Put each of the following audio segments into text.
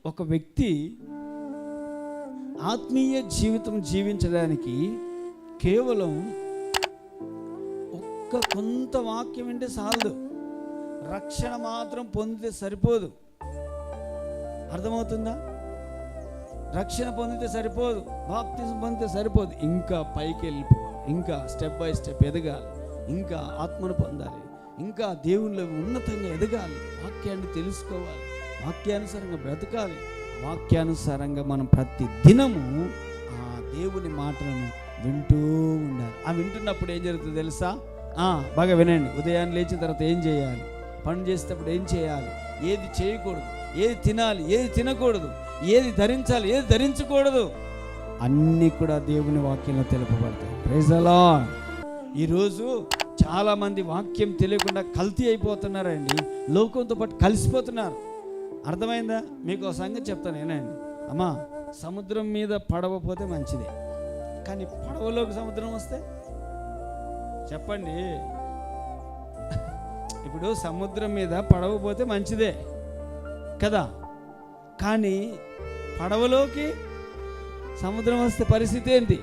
ఒక వ్యక్తి ఆత్మీయ జీవితం జీవించడానికి కేవలం కొంత వాక్యం వింటే చాలదు. రక్షణ మాత్రం పొందితే సరిపోదు. అర్థమవుతుందా? రక్షణ పొందితే సరిపోదు, బాప్తిజం పొందితే సరిపోదు. ఇంకా పైకి వెళ్ళిపోవాలి, ఇంకా స్టెప్ బై స్టెప్ ఎదగాలి, ఇంకా ఆత్మను పొందాలి, ఇంకా దేవునిలో ఉన్నతంగా ఎదగాలి, వాక్యాన్ని తెలుసుకోవాలి, వాక్యానుసారంగా బ్రతకాలి. వాక్యానుసారంగా మనం ప్రతి దినము ఆ దేవుని మాటలను వింటూ ఉండాలి. ఆ వింటున్నప్పుడు ఏం జరుగుతుందో తెలుసా? బాగా వినండి. ఉదయాన్నే లేచిన తర్వాత ఏం చేయాలి, పని చేసేటప్పుడు ఏం చేయాలి, ఏది చేయకూడదు, ఏది తినాలి, ఏది తినకూడదు, ఏది ధరించాలి, ఏది ధరించకూడదు, అన్నీ కూడా దేవుని వాక్యంలో తెలుపబడతాయి. Praise the Lord. ఈరోజు చాలామంది వాక్యం తెలియకుండా కల్తీ అయిపోతున్నారండి, లోకంతో పాటు కలిసిపోతున్నారు. అర్థమైందా? మీకు ఒక సంగతి చెప్తాను ఏనండి. అమ్మా, సముద్రం మీద పడవ పోతే మంచిదే, కానీ పడవలోకి సముద్రం వస్తే చెప్పండి. ఇప్పుడు సముద్రం మీద పడవ పోతే మంచిదే కదా, కానీ పడవలోకి సముద్రం వస్తే పరిస్థితి ఏంటి?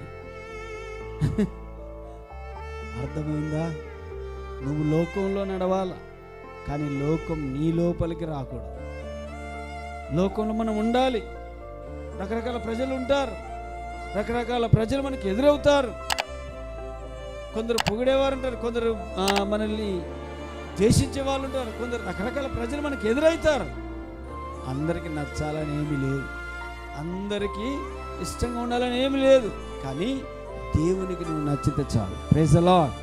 అర్థమైందా? నువ్వు లోకంలో నడవాలా, కానీ లోకం నీ లోపలికి రాకూడదు. లోకంలో మనం ఉండాలి. రకరకాల ప్రజలు ఉంటారు, రకరకాల ప్రజలు మనకి ఎదురవుతారు. కొందరు పొగిడేవారు ఉంటారు, కొందరు మనల్ని ద్వేషించే వాళ్ళు ఉంటారు, కొందరు రకరకాల ప్రజలు మనకి ఎదురవుతారు. అందరికీ నచ్చాలని ఏమీ లేదు, అందరికీ ఇష్టంగా ఉండాలని ఏమీ లేదు, కానీ దేవునికి నువ్వు నచ్చితే చాలు. Praise the lord.